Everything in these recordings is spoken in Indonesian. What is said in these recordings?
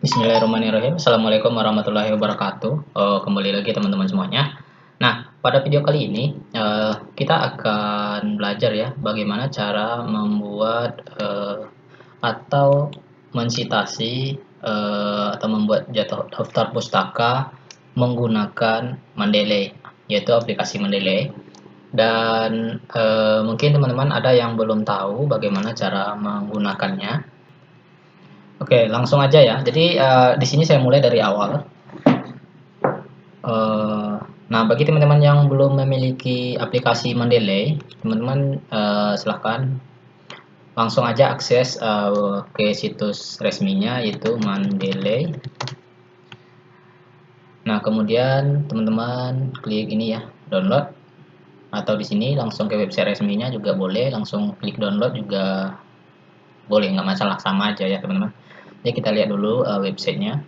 Bismillahirrahmanirrahim. Assalamualaikum warahmatullahi wabarakatuh. Kembali lagi teman-teman semuanya. Nah, pada video kali ini kita akan belajar ya bagaimana cara membuat atau mensitasi atau membuat daftar pustaka menggunakan Mendeley, yaitu aplikasi Mendeley. Dan mungkin teman-teman ada yang belum tahu bagaimana cara menggunakannya. Oke, langsung aja ya. Jadi di sini saya mulai dari awal. Nah, bagi teman-teman yang belum memiliki aplikasi Mendeley, teman-teman silahkan langsung aja akses ke situs resminya yaitu Mendeley. Nah, kemudian teman-teman klik ini ya, download. Atau di sini langsung ke website resminya juga boleh, langsung klik download juga boleh, nggak masalah, sama aja ya teman-teman. Jadi kita lihat dulu websitenya.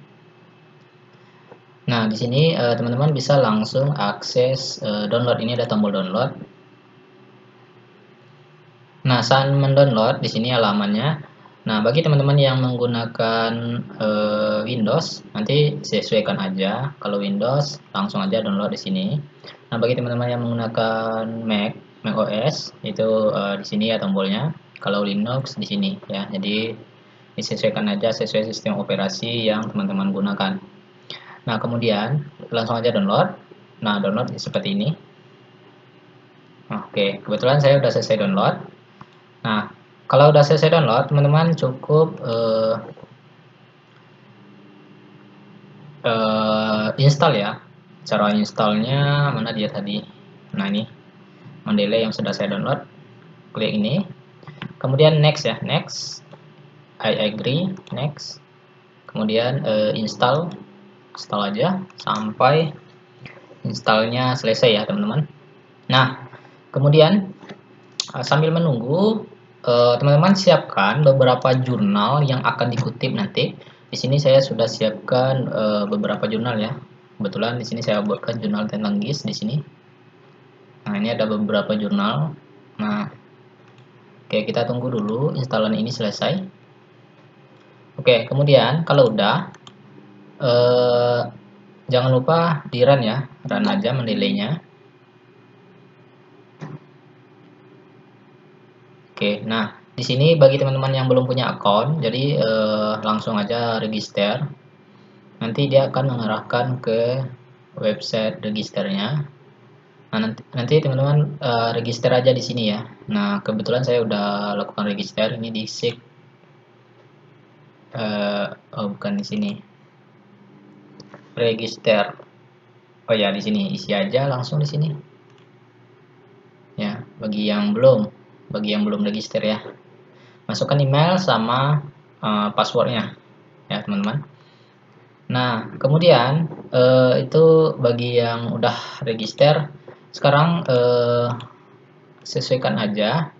Nah, di sini teman-teman bisa langsung akses download. Ini ada tombol download. Nah, saat mendownload di sini halamannya. Nah, bagi teman-teman yang menggunakan Windows, nanti sesuaikan aja. Kalau Windows, langsung aja download di sini. Nah, bagi teman-teman yang menggunakan Mac OS, itu di sini ya tombolnya. Kalau Linux di sini ya. Jadi disesuaikan aja sesuai sistem operasi yang teman-teman gunakan. Nah, kemudian langsung aja download. Nah, download seperti ini. Oke, kebetulan saya sudah selesai download. Nah, kalau sudah selesai download, teman-teman cukup install ya. Cara installnya mana dia tadi? Nah, ini Mendeley yang sudah saya download. Klik ini. Kemudian next ya, next. I agree, next. Kemudian install aja sampai installnya selesai ya teman-teman. Nah, kemudian sambil menunggu, teman-teman siapkan beberapa jurnal yang akan dikutip nanti. Di sini saya sudah siapkan beberapa jurnal ya. Kebetulan di sini saya buatkan jurnal tentang GIS di sini. Nah, ini ada beberapa jurnal. Nah, oke, kita tunggu dulu instalan ini selesai. Oke, kemudian kalau udah, jangan lupa di run ya, run aja Mendeley-nya. Oke, nah di sini bagi teman-teman yang belum punya akun, jadi langsung aja register. Nanti dia akan mengarahkan ke website registernya. Nah, nanti teman-teman register aja di sini ya. Nah, kebetulan saya udah lakukan register ini di SIG. Oh, bukan di sini. Register. Oh ya, di sini isi aja langsung di sini. Ya, bagi yang belum register ya. Masukkan email sama passwordnya ya teman-teman. Nah, kemudian itu bagi yang udah register, sekarang sesuaikan aja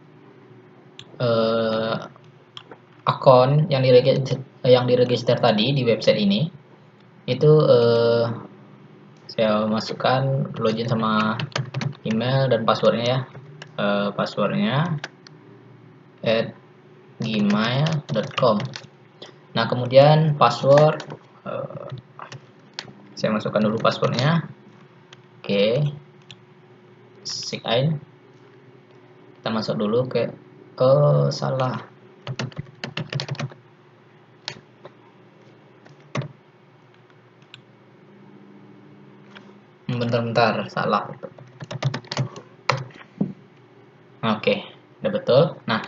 akun yang diregister tadi di website ini. Itu saya masukkan login sama email dan passwordnya ya. Passwordnya @gmail.com. Nah, kemudian password saya masukkan dulu passwordnya. Oke, sign. Kita masuk dulu ke salah. Bentar, salah. Oke, udah betul. Nah,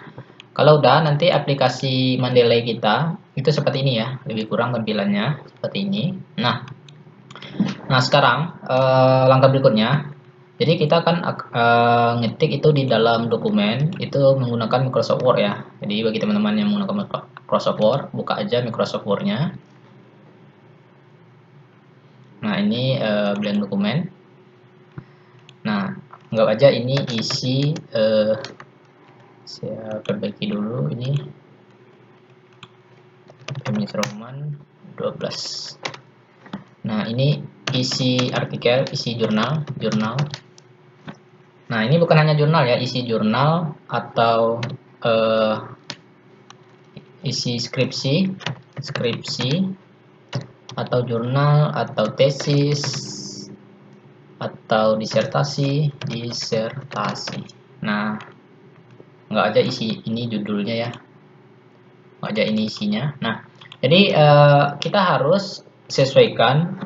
kalau udah, nanti aplikasi Mendeley kita itu seperti ini ya, lebih kurang tampilannya seperti ini. Nah, sekarang langkah berikutnya, jadi kita kan ngetik itu di dalam dokumen itu menggunakan Microsoft Word ya. Jadi bagi teman-teman yang menggunakan Microsoft Word, buka aja Microsoft Word-nya. Nah, ini blank dokumen. Nah, anggap aja ini isi, saya perbaiki dulu ini, Times Roman 12. Nah, ini isi artikel, isi jurnal. Nah, ini bukan hanya jurnal ya, isi jurnal atau isi skripsi. atau jurnal, atau tesis, atau disertasi. Nah, nggak aja isi ini judulnya ya, nggak aja ini isinya. Nah, jadi kita harus sesuaikan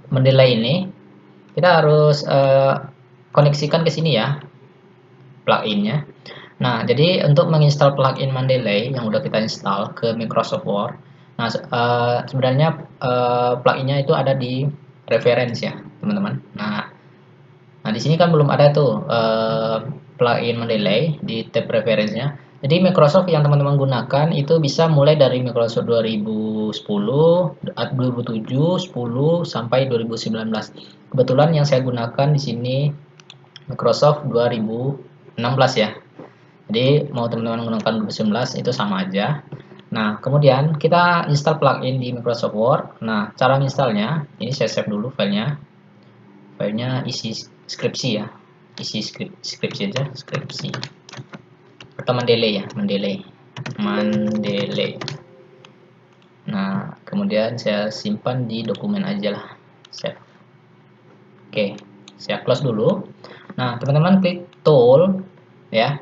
mendelay ini. Kita harus koneksikan ke sini ya, pluginnya. Nah, jadi untuk menginstal plugin Mendeley yang udah kita install ke Microsoft Word, nah sebenarnya pluginnya itu ada di reference ya, teman-teman. Nah, di sini kan belum ada tuh plugin Mendeley di tab reference-nya. Jadi Microsoft yang teman-teman gunakan itu bisa mulai dari Microsoft 2010, 2007, 10 sampai 2019. Kebetulan yang saya gunakan di sini Microsoft 2016 ya. Jadi mau teman-teman menggunakan 2019 itu sama aja. Nah, kemudian kita install plugin di Microsoft Word. Nah, cara installnya, ini saya save dulu filenya. Filenya isi skripsi ya. Isi skripsi aja, skripsi. Atau Mendeley ya, Mendeley. Nah, kemudian saya simpan di dokumen aja lah. Save. Oke, saya close dulu. Nah, teman-teman klik tool ya.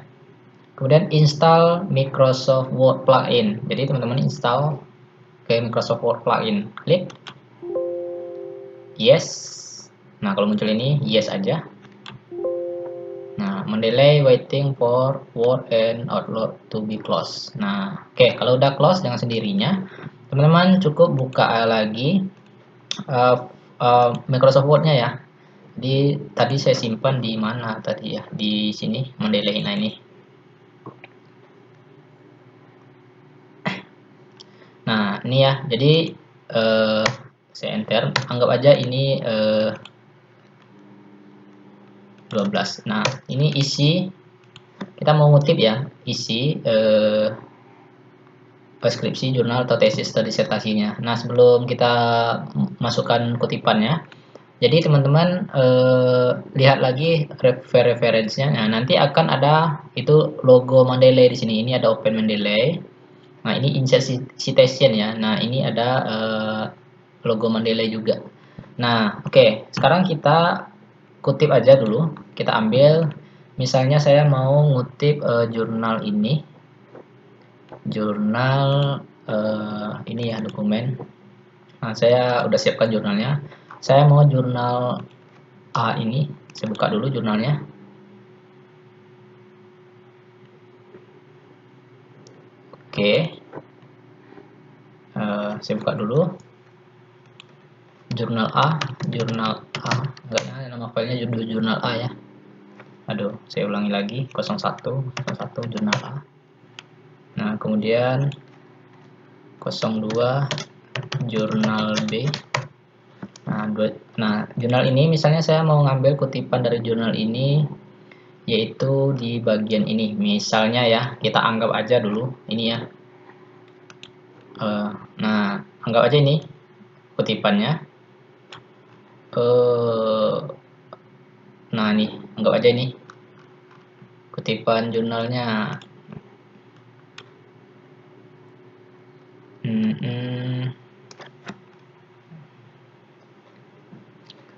Kemudian install Microsoft Word plugin. Jadi teman-teman install ke Microsoft Word plugin. Klik yes. Nah, kalau muncul ini yes aja. Nah, mendelay waiting for Word and Outlook to be closed. Nah, oke, kalau udah close dengan sendirinya, teman-teman cukup buka lagi Microsoft Word-nya ya. Jadi tadi saya simpan di mana tadi ya? Di sini mendelay. Nah, ini. Nah, ini ya. Jadi saya enter. Anggap aja ini 12. Nah, ini isi, kita mau ngutip ya, isi skripsi, jurnal, atau tesis atau disertasinya. Nah, sebelum kita masukkan kutipannya, jadi teman-teman lihat lagi referensinya. Nah, nanti akan ada itu logo Mendeley di sini. Ini ada Open Mendeley. Nah, ini insert citation ya. Nah, ini ada logo Mendeley juga. Nah, oke. Sekarang kita kutip aja dulu. Kita ambil, misalnya saya mau ngutip jurnal ini. Jurnal ini ya, dokumen. Nah, saya udah siapkan jurnalnya. Saya mau jurnal A ini. Saya buka dulu jurnalnya. Oke. Saya buka dulu. Jurnal A. Enggak ya, nama filenya jurnal A ya. Aduh, saya ulangi lagi. 01 jurnal A. Nah, kemudian 02 jurnal B. Nah, jurnal ini misalnya saya mau ngambil kutipan dari jurnal ini, yaitu di bagian ini. Misalnya ya, kita anggap aja dulu ini ya. Nah, anggap aja ini kutipannya. Nah, nih, anggap aja ini kutipan jurnalnya.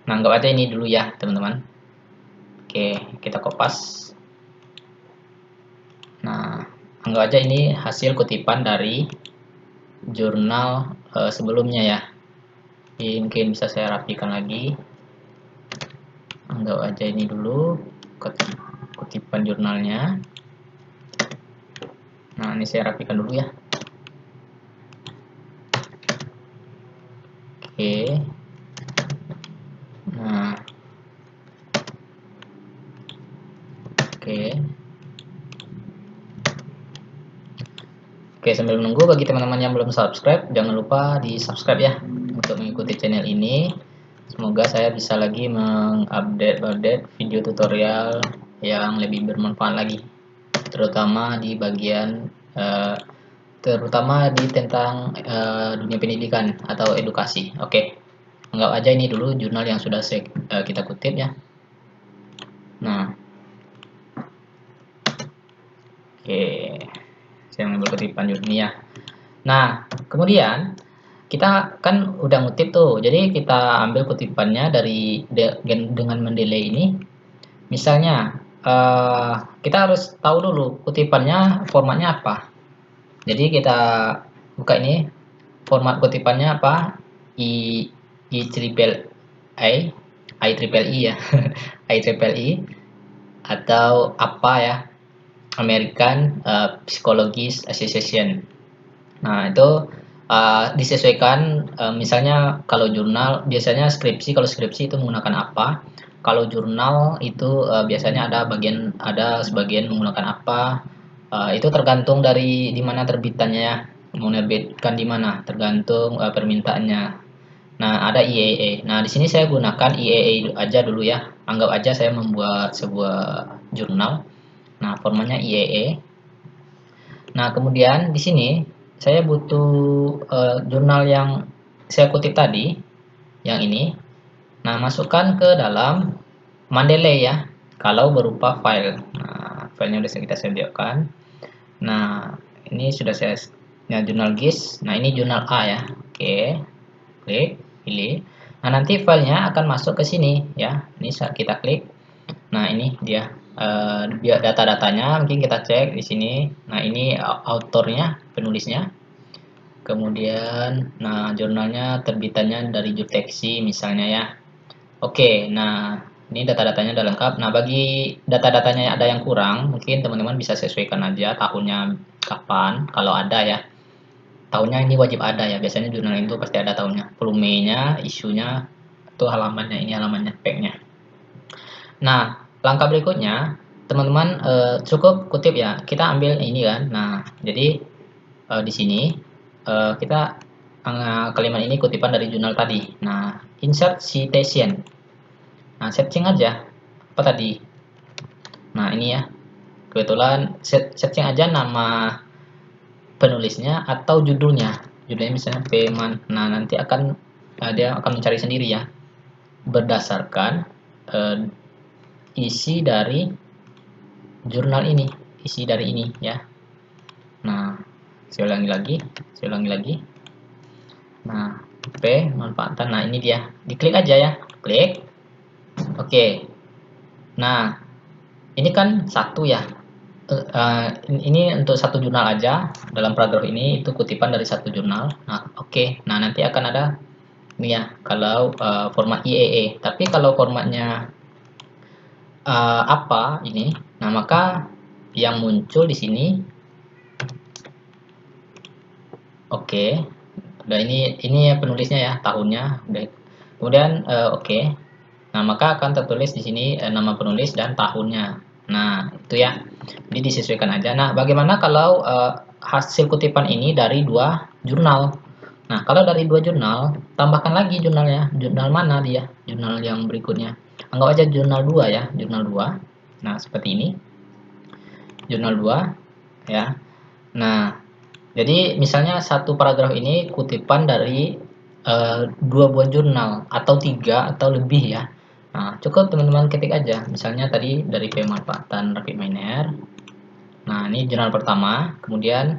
Nah, anggap aja ini dulu ya, teman-teman. Oke, kita kopas. Nah, anggap aja ini hasil kutipan dari jurnal sebelumnya ya. Jadi mungkin bisa saya rapikan lagi. Anggap aja ini dulu kutipan jurnalnya. Nah, ini saya rapikan dulu ya. Oke. Nah, oke. Oke, sambil menunggu, bagi teman-teman yang belum subscribe, jangan lupa di subscribe ya untuk mengikuti channel ini. Semoga saya bisa lagi mengupdate video tutorial yang lebih bermanfaat lagi, terutama di bagian tentang dunia pendidikan atau edukasi. Oke, anggap aja ini dulu jurnal yang sudah kita kutip ya. Nah, oke, saya mengambil kutipan jurnal ya. Nah, kemudian kita kan udah ngutip tuh, jadi kita ambil kutipannya dari dengan mendelay ini. Misalnya kita harus tahu dulu kutipannya formatnya apa. Jadi kita buka ini, format kutipannya apa, i i triple i triple i ya i triple i atau apa ya, American Psychologist Association. Nah, itu disesuaikan, misalnya kalau jurnal biasanya skripsi, kalau skripsi itu menggunakan apa, kalau jurnal itu biasanya ada sebagian menggunakan apa, itu tergantung dari di mana terbitannya ya, mau nerbitkan di mana, tergantung permintaannya. Nah, ada IAA. Nah, di sini saya gunakan IAA aja dulu ya. Anggap aja saya membuat sebuah jurnal. Nah, formatnya IAA. Nah, kemudian di sini saya butuh jurnal yang saya kutip tadi, yang ini. Nah, masukkan ke dalam Mendeley ya, kalau berupa file. Nah, filenya sudah kita sediakan. Nah, ini sudah saya jurnal GIS. Nah, ini jurnal A ya. Oke, klik, pilih. Nah, nanti filenya akan masuk ke sini ya. Ini saat kita klik. Nah, ini dia biar data-datanya mungkin kita cek di sini. Nah, ini autornya, penulisnya. Kemudian, nah jurnalnya terbitannya dari Juteksi misalnya ya. Oke, nah ini data-datanya udah lengkap. Nah, bagi data-datanya ada yang kurang, mungkin teman-teman bisa sesuaikan aja tahunnya kapan, kalau ada ya. Tahunnya ini wajib ada ya. Biasanya jurnal itu pasti ada tahunnya. Volumenya, isunya, itu halamannya, ini halamannya, page-nya. Nah, langkah berikutnya, teman-teman cukup kutip ya. Kita ambil ini kan. Nah, jadi di sini kita kalimat ini kutipan dari jurnal tadi. Nah, insert citation. Nah, searching aja apa tadi. Nah, ini ya. Kebetulan searching aja nama penulisnya atau judulnya. Judulnya misalnya Peman. Nah, nanti akan dia akan mencari sendiri ya. Berdasarkan isi dari jurnal ini, isi dari ini ya. Nah, saya ulangi lagi. Nah, P manfaatan. Nah, ini dia. Diklik aja ya. Klik. Oke. Nah, ini kan satu ya. Ini untuk satu jurnal aja. Dalam paragraf ini itu kutipan dari satu jurnal. Nah, oke. Nah, nanti akan ada ini ya. Kalau format IAA. Tapi kalau formatnya apa ini? Nah, maka yang muncul di sini. Oke. Udah ini ya penulisnya ya, tahunnya. Udah. Kemudian oke. Nah, maka akan tertulis di sini nama penulis dan tahunnya. Nah, itu ya. Jadi disesuaikan aja. Nah, bagaimana kalau hasil kutipan ini dari dua jurnal? Nah, kalau dari dua jurnal, tambahkan lagi jurnalnya. Jurnal mana dia? Jurnal yang berikutnya. Anggap aja jurnal 2 ya, jurnal 2. Nah, seperti ini. Jurnal 2 ya. Nah, jadi misalnya satu paragraf ini kutipan dari dua buah jurnal atau tiga atau lebih ya. Nah, cukup teman-teman ketik aja. Misalnya tadi dari pemanfaatan RapidMiner. Nah, ini jurnal pertama. Kemudian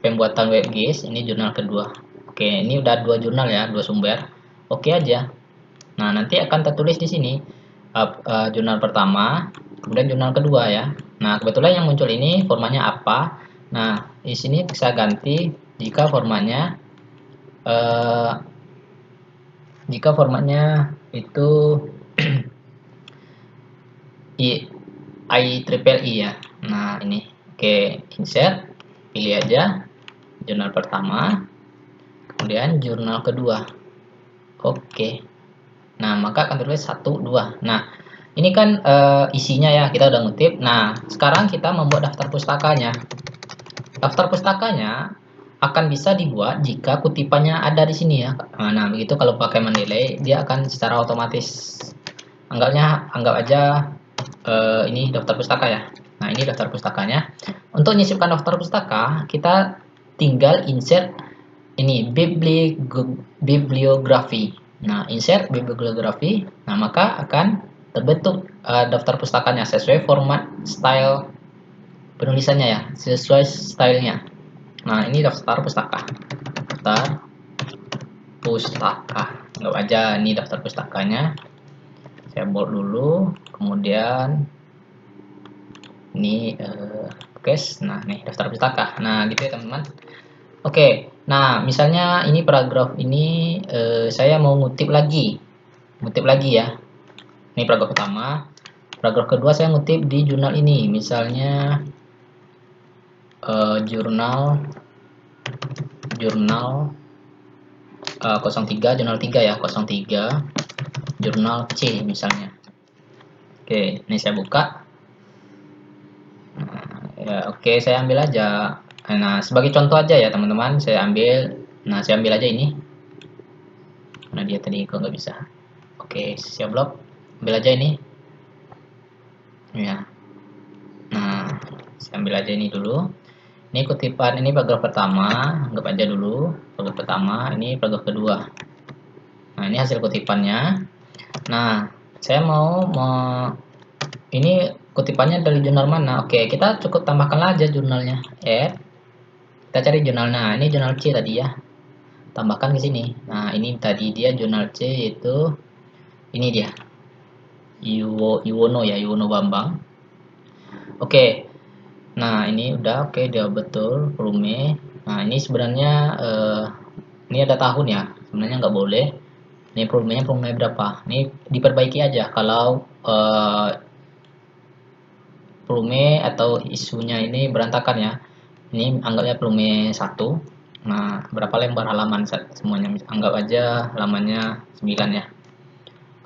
pembuatan web GIS. Ini jurnal kedua. Oke, ini udah dua jurnal ya, dua sumber. Oke aja. Nah, nanti akan tertulis di sini jurnal pertama, kemudian jurnal kedua ya. Nah, kebetulan yang muncul ini formatnya apa? Nah, di sini bisa ganti jika formatnya itu IEEE ya. Nah, ini oke, insert, pilih aja jurnal pertama, kemudian jurnal kedua. Oke. Nah, maka akan tertulis 1, 2. Nah, ini kan isinya ya, kita udah ngutip. Nah, sekarang kita membuat daftar pustakanya. Daftar pustakanya akan bisa dibuat jika kutipannya ada di sini ya. Nah, begitu kalau pakai Mendeley, dia akan secara otomatis. Anggap aja ini daftar pustaka ya. Nah, ini daftar pustakanya. Untuk menyisipkan daftar pustaka, kita tinggal insert ini bibliografi. Nah, insert bibliografi. Nah, maka akan terbentuk daftar pustakanya sesuai format style penulisannya ya, sesuai stylenya. Nah, ini daftar pustaka. Daftar pustaka. Anggap aja ini daftar pustakanya. Saya bold dulu, kemudian ini case. Nah, nih daftar pustaka. Nah, gitu ya teman-teman. Oke. Nah, misalnya ini paragraf ini saya mau ngutip lagi. Ngutip lagi ya. Ini paragraf pertama. Paragraf kedua saya ngutip di jurnal ini. Misalnya jurnal 03, jurnal 3 ya, 03 jurnal C misalnya. Oke, ini saya buka. Nah, ya, oke, saya ambil aja. Nah, sebagai contoh aja ya teman-teman, saya ambil. Nah, saya ambil aja ini. Nah, dia tadi kok nggak bisa. Oke, saya blok. Ambil aja ini. Ya. Nah, saya ambil aja ini dulu. Ini kutipan, ini paragraf pertama, anggap aja dulu. Paragraf pertama, ini paragraf kedua. Nah, ini hasil kutipannya. Nah, saya mau ini kutipannya dari jurnal mana? Oke, kita cukup tambahkan aja jurnalnya. Kita cari jurnal. Nah, ini jurnal C tadi ya. Tambahkan ke sini. Nah, ini tadi dia jurnal C itu ini dia. Yuwono ya, Yuwono Bambang. Oke. Nah, ini udah oke, dia betul volume. Nah, ini sebenarnya ini ada tahun ya. Sebenarnya nggak boleh. Ini volumenya volume berapa? Ini diperbaiki aja kalau volume atau isunya ini berantakan ya. Ini anggapnya volume 1. Nah, berapa lembar halaman semuanya? Anggap aja halamannya 9 ya.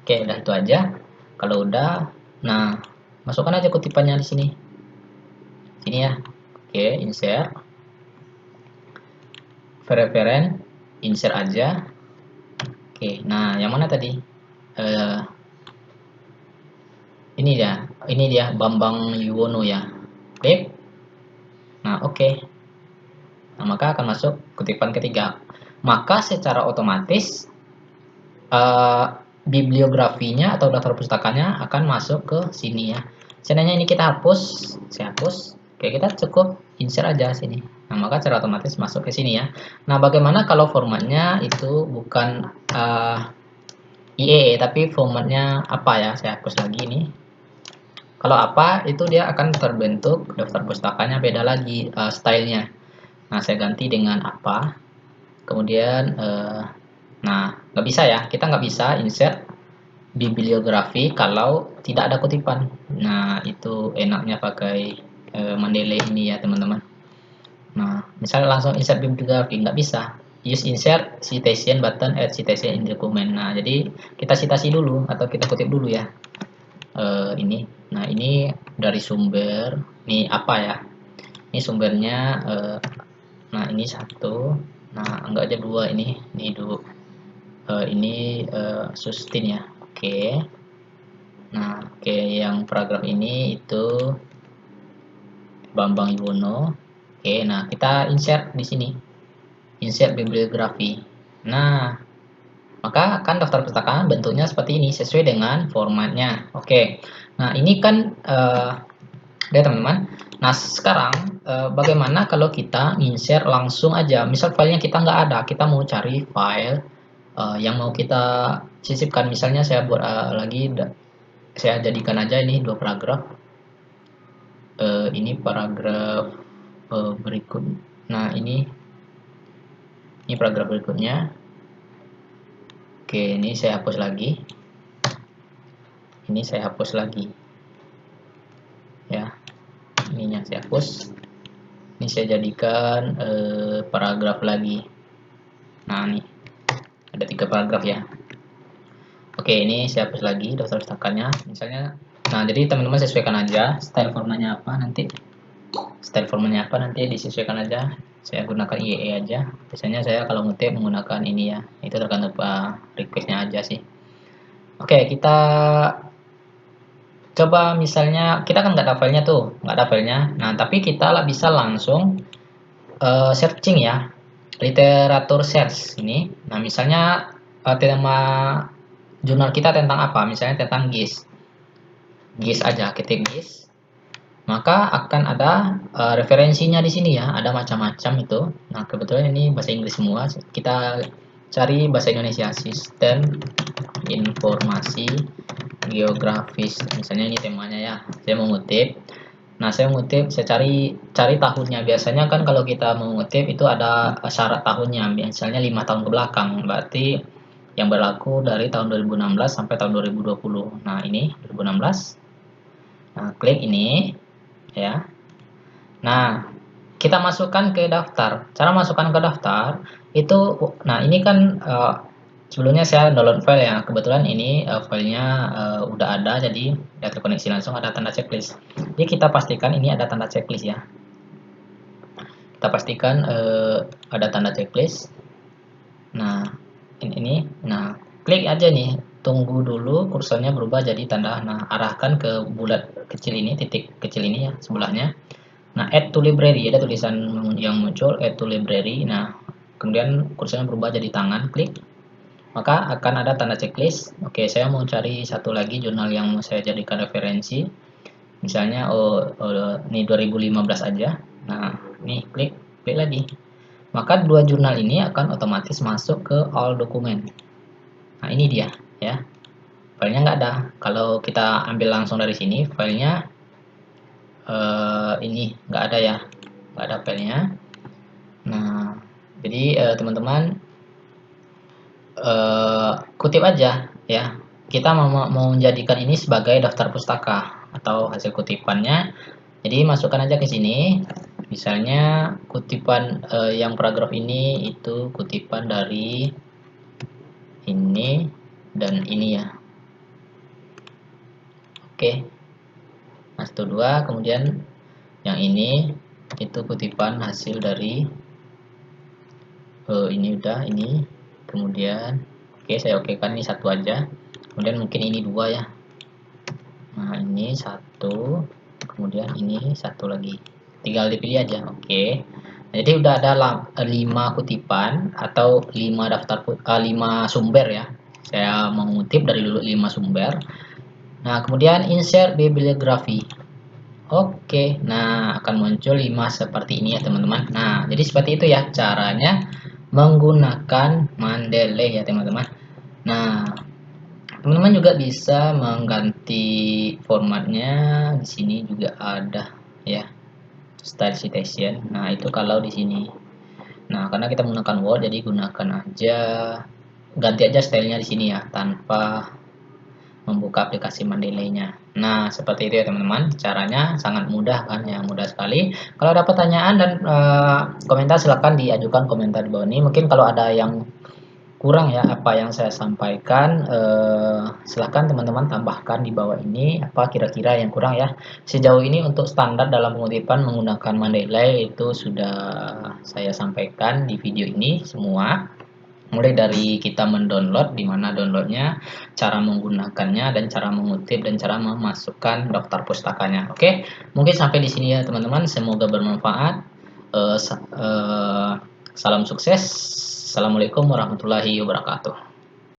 Oke, udah itu aja. Kalau udah, nah, masukkan aja kutipannya di sini. Sini ya. Oke, insert. Referen, insert aja. Oke, nah yang mana tadi? Ini dia Bambang Yuwono ya. Klik. Nah, oke. Nah, maka akan masuk kutipan ketiga. Maka secara otomatis bibliografinya atau daftar pustakanya akan masuk ke sini ya. Seandainya ini kita hapus, saya hapus. Oke, kita cukup insert aja sini. Nah, maka secara otomatis masuk ke sini ya. Nah, bagaimana kalau formatnya itu bukan IE tapi formatnya apa ya? Saya hapus lagi ini. Kalau apa itu dia akan terbentuk daftar pustakanya beda lagi stylenya. Nah, saya ganti dengan apa. Kemudian nah, nggak bisa ya, kita nggak bisa insert bibliografi kalau tidak ada kutipan. Nah, itu enaknya pakai Mendeley ini ya teman-teman. Nah, misalnya langsung insert bibliografi nggak bisa. Use insert citation button add citation in document. Nah, jadi kita citasi dulu atau kita kutip dulu ya. Ini. Nah, ini dari sumber. Ini apa ya? Ini sumbernya. Nah, ini satu. Nah, enggak aja dua ini. Ini dulu. Ini sustain ya. Oke. Nah, oke, yang paragraf ini itu Bambang Yuwono. Oke, nah kita insert di sini. Insert bibliografi. Nah, maka akan daftar pustaka bentuknya seperti ini sesuai dengan formatnya. Oke. Nah, ini kan ya teman-teman. Nah, sekarang bagaimana kalau kita insert langsung aja? Misal filenya kita nggak ada, kita mau cari file yang mau kita sisipkan. Misalnya saya buat lagi, saya jadikan aja ini 2 paragraf. Ini paragraf berikut. Nah, ini paragraf berikutnya. Oke, ini saya hapus lagi. Ini saya hapus lagi. Ya, ininya saya hapus. Ini saya jadikan paragraf lagi. Nah, nih ada 3 paragraf ya. Oke, ini saya hapus lagi daftar pustakannya. Misalnya, nah jadi teman-teman sesuaikan aja style formatnya apa nanti. Style formatnya apa nanti disesuaikan aja. Saya gunakan IE aja. Biasanya saya kalau ngetip menggunakan ini ya. Itu tergantung requestnya aja sih. Oke, kita coba misalnya kita kan nggak ada filenya tuh, nggak ada filenya. Nah, tapi kita bisa langsung searching ya, literatur search ini. Nah, misalnya tema jurnal kita tentang apa? Misalnya tentang GIS. GIS aja, ketik GIS. maka akan ada referensinya di sini ya, ada macam-macam itu. Nah, kebetulan ini bahasa Inggris semua. Kita cari bahasa Indonesia, sistem informasi geografis. Misalnya ini temanya ya. Saya mengutip. Nah, saya mengutip, saya cari tahunnya. Biasanya kan kalau kita mengutip itu ada syarat tahunnya, misalnya 5 tahun ke belakang. Berarti yang berlaku dari tahun 2016 sampai tahun 2020. Nah, ini 2016. Nah, klik ini ya. Nah, kita masukkan ke daftar. Cara masukkan ke daftar itu, nah ini kan sebelumnya saya download file ya. Kebetulan ini filenya udah ada, jadi udah terkoneksi langsung, ada tanda checklist. Jadi kita pastikan ini ada tanda checklist ya. Kita pastikan ada tanda checklist. Nah, ini. Nah, klik aja nih. Tunggu dulu kursornya berubah jadi tanda. Nah, arahkan ke bulat kecil ini, titik kecil ini ya sebelahnya. Nah, add to library, ada tulisan yang muncul add to library. Nah, kemudian kursornya berubah jadi tangan, klik. Maka akan ada tanda checklist. Oke, saya mau cari satu lagi jurnal yang mau saya jadikan referensi. Misalnya ini 2015 aja. Nah, ini klik lagi. Maka dua jurnal ini akan otomatis masuk ke all dokumen. Nah, ini dia ya. Filenya nggak ada. Kalau kita ambil langsung dari sini, filenya ini nggak ada ya, nggak ada filenya. Nah, jadi teman-teman kutip aja ya. Kita mau menjadikan ini sebagai daftar pustaka atau hasil kutipannya. Jadi masukkan aja ke sini. Misalnya kutipan yang paragraf ini itu kutipan dari ini dan ini ya. Oke. Nah, itu dua. Kemudian yang ini itu kutipan hasil dari ini udah ini. Kemudian oke, saya oke kan ini satu aja. Kemudian mungkin ini dua ya. Nah, ini satu. Kemudian ini satu lagi. Tinggal dipilih aja. Oke. Nah, jadi udah ada 5 kutipan atau 5 sumber ya. Saya mengutip dari dulu 5 sumber. Nah, kemudian insert bibliografi. Oke, nah akan muncul 5 seperti ini ya teman-teman. Nah, jadi seperti itu ya caranya menggunakan Mendeley ya teman-teman. Nah, teman-teman juga bisa mengganti formatnya. Di sini juga ada ya, style citation. Nah, itu kalau di sini. Nah, karena kita menggunakan Word, jadi gunakan aja, ganti aja stylenya di sini ya, tanpa membuka aplikasi Mendeley-nya. Nah, seperti itu ya teman-teman. Caranya sangat mudah kan ya, mudah sekali. Kalau ada pertanyaan dan komentar silahkan diajukan komentar di bawah ini. Mungkin kalau ada yang kurang ya apa yang saya sampaikan, silahkan teman-teman tambahkan di bawah ini apa kira-kira yang kurang ya. Sejauh ini untuk standar dalam pengutipan menggunakan Mendeley itu sudah saya sampaikan di video ini semua. Mulai dari kita mendownload, di mana downloadnya, cara menggunakannya, dan cara mengutip, dan cara memasukkan daftar pustakanya. Oke, mungkin sampai di sini ya teman-teman. Semoga bermanfaat. Salam sukses. Assalamualaikum warahmatullahi wabarakatuh.